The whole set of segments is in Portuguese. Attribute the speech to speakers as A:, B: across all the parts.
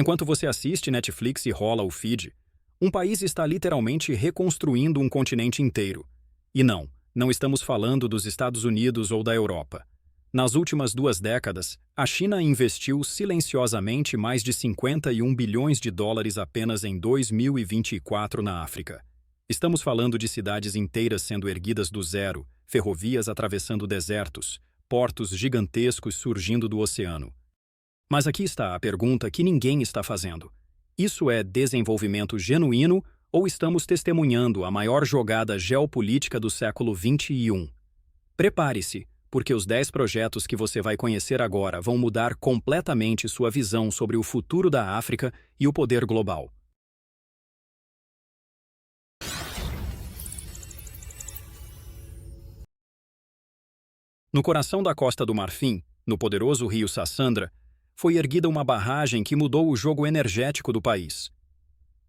A: Enquanto você assiste Netflix e rola o feed, um país está literalmente reconstruindo um continente inteiro. E não estamos falando dos Estados Unidos ou da Europa. Nas últimas 2 décadas, a China investiu silenciosamente mais de 51 bilhões de dólares apenas em 2024 na África. Estamos falando de cidades inteiras sendo erguidas do zero, ferrovias atravessando desertos, portos gigantescos surgindo do oceano. Mas aqui está a pergunta que ninguém está fazendo. Isso é desenvolvimento genuíno ou estamos testemunhando a maior jogada geopolítica do século XXI? Prepare-se, porque os 10 projetos que você vai conhecer agora vão mudar completamente sua visão sobre o futuro da África e o poder global. No coração da Costa do Marfim, no poderoso rio Sassandra, foi erguida uma barragem que mudou o jogo energético do país.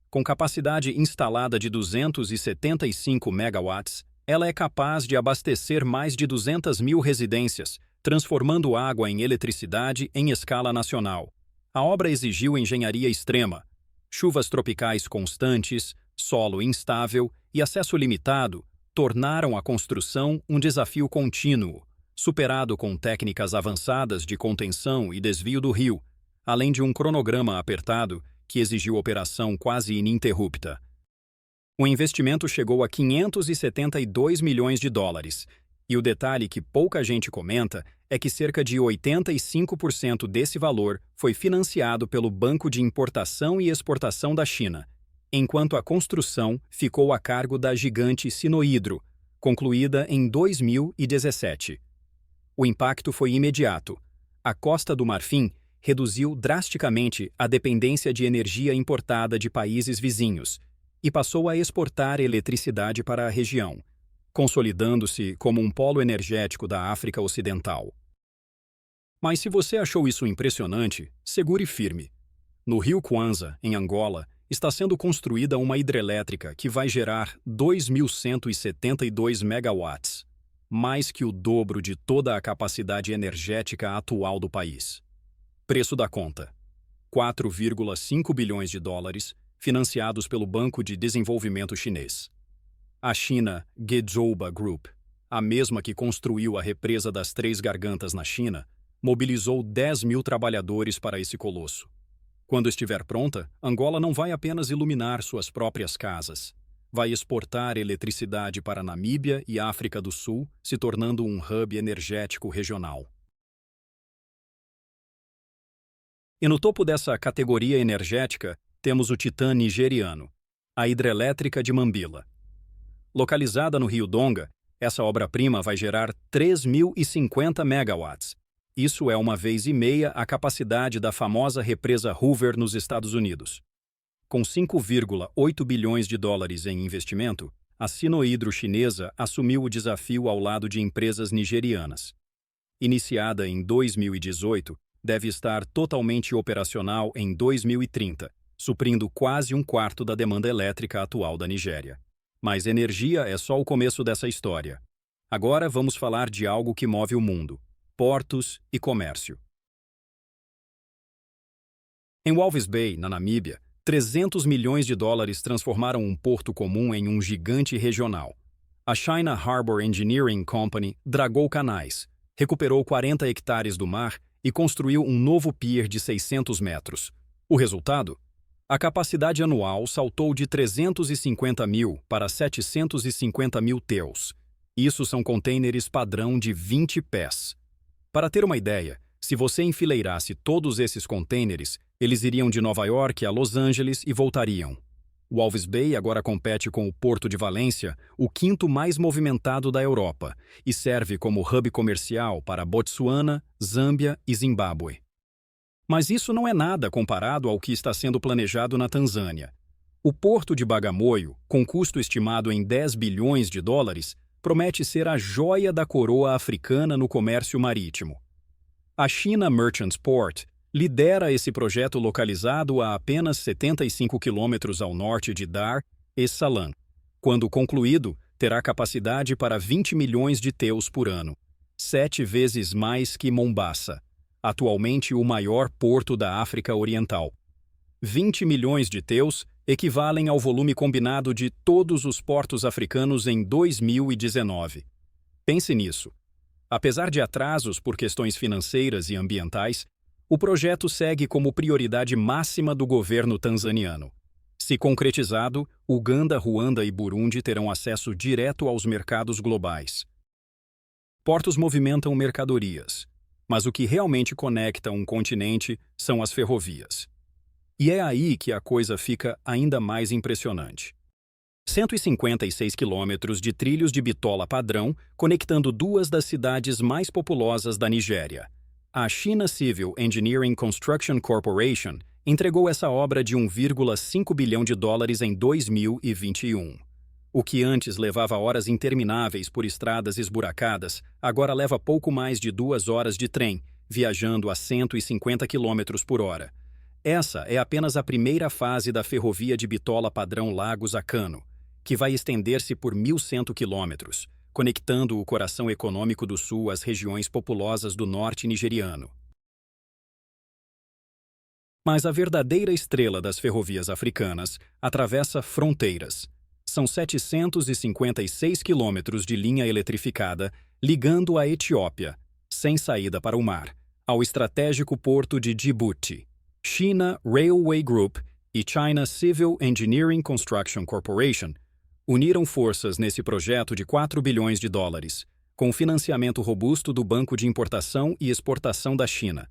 A: Com capacidade instalada de 275 megawatts, ela é capaz de abastecer mais de 200 mil residências, transformando água em eletricidade em escala nacional. A obra exigiu engenharia extrema, chuvas tropicais constantes, solo instável e acesso limitado tornaram a construção um desafio contínuo, superado com técnicas avançadas de contenção e desvio do rio, além de um cronograma apertado que exigiu operação quase ininterrupta. O investimento chegou a 572 milhões de dólares, e o detalhe que pouca gente comenta é que cerca de 85% desse valor foi financiado pelo Banco de Importação e Exportação da China, enquanto a construção ficou a cargo da gigante Sinohydro, concluída em 2017. O impacto foi imediato. A Costa do Marfim reduziu drasticamente a dependência de energia importada de países vizinhos e passou a exportar eletricidade para a região, consolidando-se como um polo energético da África Ocidental. Mas se você achou isso impressionante, segure firme. No rio Kwanza, em Angola, está sendo construída uma hidrelétrica que vai gerar 2.172 megawatts, mais que o dobro de toda a capacidade energética atual do país. Preço da conta: 4,5 bilhões de dólares, financiados pelo Banco de Desenvolvimento Chinês. A China Gezhouba Group, a mesma que construiu a represa das Três Gargantas na China, mobilizou 10 mil trabalhadores para esse colosso. Quando estiver pronta, Angola não vai apenas iluminar suas próprias casas. Vai exportar eletricidade para Namíbia e África do Sul, se tornando um hub energético regional. E no topo dessa categoria energética, temos o titã nigeriano, a hidrelétrica de Mambila. Localizada no rio Donga, essa obra-prima vai gerar 3.050 megawatts. Isso é 1,5 vezes a capacidade da famosa represa Hoover nos Estados Unidos. Com 5,8 bilhões de dólares em investimento, a Sinohydro chinesa assumiu o desafio ao lado de empresas nigerianas. Iniciada em 2018, deve estar totalmente operacional em 2030, suprindo quase um quarto da demanda elétrica atual da Nigéria. Mas energia é só o começo dessa história. Agora vamos falar de algo que move o mundo: portos e comércio. Em Walvis Bay, na Namíbia, 300 milhões de dólares transformaram um porto comum em um gigante regional. A China Harbour Engineering Company dragou canais, recuperou 40 hectares do mar e construiu um novo pier de 600 metros. O resultado? A capacidade anual saltou de 350 mil para 750 mil TEUs. Isso são contêineres padrão de 20 pés. Para ter uma ideia, se você enfileirasse todos esses contêineres, eles iriam de Nova York a Los Angeles e voltariam. Walvis Bay agora compete com o Porto de Valência, o quinto mais movimentado da Europa, e serve como hub comercial para Botsuana, Zâmbia e Zimbábue. Mas isso não é nada comparado ao que está sendo planejado na Tanzânia. O Porto de Bagamoyo, com custo estimado em 10 bilhões de dólares, promete ser a joia da coroa africana no comércio marítimo. A China Merchants Port lidera esse projeto localizado a apenas 75 quilômetros ao norte de Dar es Salaam. Quando concluído, terá capacidade para 20 milhões de TEUs por ano, 7 vezes mais que Mombasa, atualmente o maior porto da África Oriental. 20 milhões de TEUs equivalem ao volume combinado de todos os portos africanos em 2019. Pense nisso. Apesar de atrasos por questões financeiras e ambientais, o projeto segue como prioridade máxima do governo tanzaniano. Se concretizado, Uganda, Ruanda e Burundi terão acesso direto aos mercados globais. Portos movimentam mercadorias, mas o que realmente conecta um continente são as ferrovias. E é aí que a coisa fica ainda mais impressionante. 156 quilômetros de trilhos de bitola padrão conectando duas das cidades mais populosas da Nigéria. A China Civil Engineering Construction Corporation entregou essa obra de $1,5 bilhão em 2021. O que antes levava horas intermináveis por estradas esburacadas, agora leva pouco mais de 2 horas de trem, viajando a 150 km por hora. Essa é apenas a primeira fase da ferrovia de bitola padrão Lagos a Kano, que vai estender-se por 1.100 quilômetros, conectando o coração econômico do sul às regiões populosas do norte nigeriano. Mas a verdadeira estrela das ferrovias africanas atravessa fronteiras. São 756 quilômetros de linha eletrificada ligando a Etiópia, sem saída para o mar, ao estratégico porto de Djibouti. China Railway Group e China Civil Engineering Construction Corporation uniram forças nesse projeto de $4 bilhões, com financiamento robusto do Banco de Importação e Exportação da China.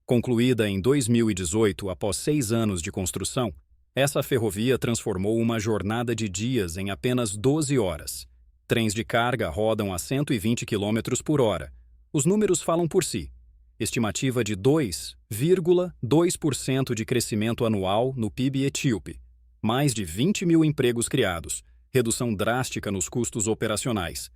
A: Concluída em 2018, após 6 anos de construção, essa ferrovia transformou uma jornada de dias em apenas 12 horas. Trens de carga rodam a 120 km por hora. Os números falam por si. Estimativa de 2,2% de crescimento anual no PIB etíope. Mais de 20 mil empregos criados. Redução drástica nos custos operacionais.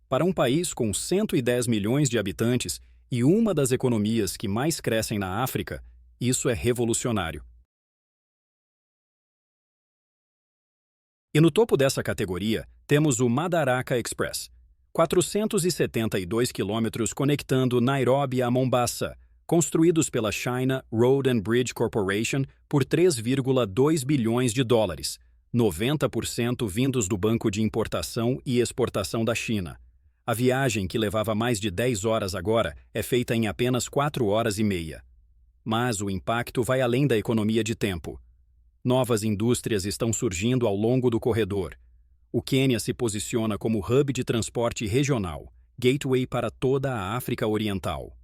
A: Para um país com 110 milhões de habitantes e uma das economias que mais crescem na África, isso é revolucionário. E no topo dessa categoria, temos o Madaraka Express, 472 quilômetros conectando Nairobi a Mombasa, construídos pela China Road and Bridge Corporation por $3,2 bilhões, 90% vindos do Banco de Importação e Exportação da China. A viagem, que levava mais de 10 horas agora, é feita em apenas 4 horas e meia. Mas o impacto vai além da economia de tempo. Novas indústrias estão surgindo ao longo do corredor. O Quênia se posiciona como hub de transporte regional, gateway para toda a África Oriental.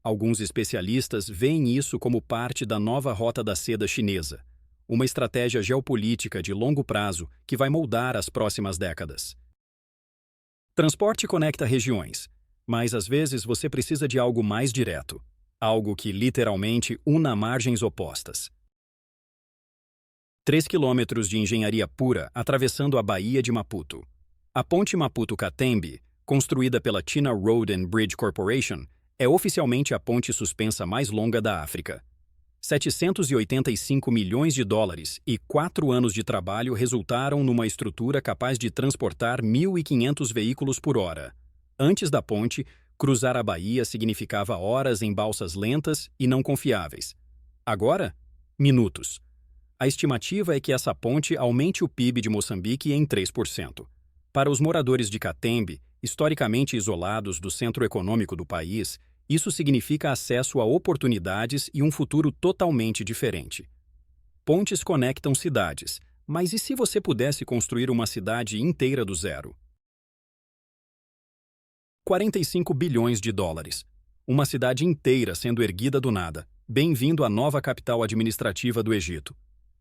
A: Alguns especialistas veem isso como parte da nova Rota da Seda chinesa, uma estratégia geopolítica de longo prazo que vai moldar as próximas décadas. Transporte conecta regiões, mas às vezes você precisa de algo mais direto, algo que literalmente una margens opostas. 3 quilômetros de engenharia pura atravessando a Baía de Maputo. A ponte Maputo-Katembe, construída pela China Road and Bridge Corporation, é oficialmente a ponte suspensa mais longa da África. 785 milhões e 4 anos de trabalho resultaram numa estrutura capaz de transportar 1.500 veículos por hora. Antes da ponte, cruzar a baía significava horas em balsas lentas e não confiáveis. Agora, minutos. A estimativa é que essa ponte aumente o PIB de Moçambique em 3%. Para os moradores de Katembe, historicamente isolados do centro econômico do país, isso significa acesso a oportunidades e um futuro totalmente diferente. Pontes conectam cidades, mas e se você pudesse construir uma cidade inteira do zero? $45 bilhões. Uma cidade inteira sendo erguida do nada. Bem-vindo à nova capital administrativa do Egito.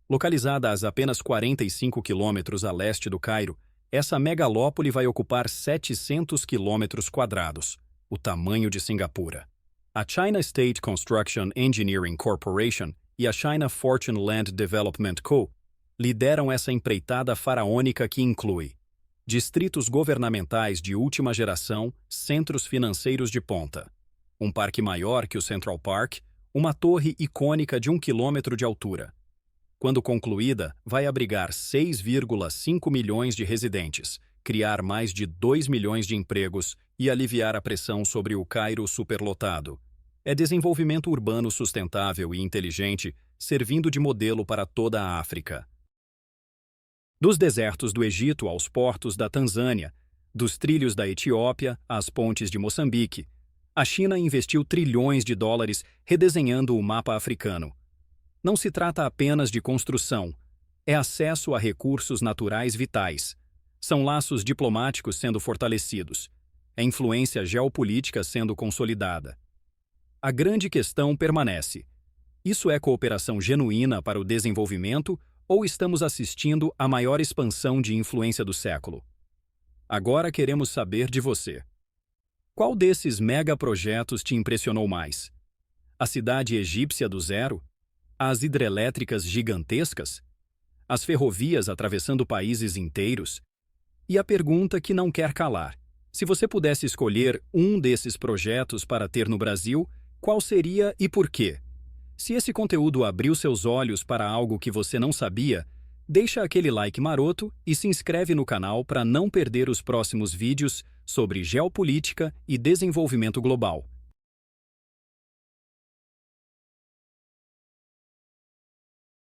A: Localizada a apenas 45 quilômetros a leste do Cairo, essa megalópole vai ocupar 700 quilômetros quadrados, o tamanho de Singapura. A China State Construction Engineering Corporation e a China Fortune Land Development Co. lideram essa empreitada faraônica que inclui distritos governamentais de última geração, centros financeiros de ponta, um parque maior que o Central Park, uma torre icônica de 1 quilômetro de altura. Quando concluída, vai abrigar 6,5 milhões de residentes, criar mais de 2 milhões de empregos e aliviar a pressão sobre o Cairo superlotado. É desenvolvimento urbano sustentável e inteligente, servindo de modelo para toda a África. Dos desertos do Egito aos portos da Tanzânia, dos trilhos da Etiópia às pontes de Moçambique, a China investiu trilhões de dólares redesenhando o mapa africano. Não se trata apenas de construção, é acesso a recursos naturais vitais. São laços diplomáticos sendo fortalecidos, é influência geopolítica sendo consolidada. A grande questão permanece: isso é cooperação genuína para o desenvolvimento ou estamos assistindo à maior expansão de influência do século? Agora queremos saber de você. Qual desses megaprojetos te impressionou mais? A cidade egípcia do zero? As hidrelétricas gigantescas? As ferrovias atravessando países inteiros? E a pergunta que não quer calar: se você pudesse escolher um desses projetos para ter no Brasil, qual seria e por quê? Se esse conteúdo abriu seus olhos para algo que você não sabia, deixa aquele like maroto e se inscreve no canal para não perder os próximos vídeos sobre geopolítica e desenvolvimento global.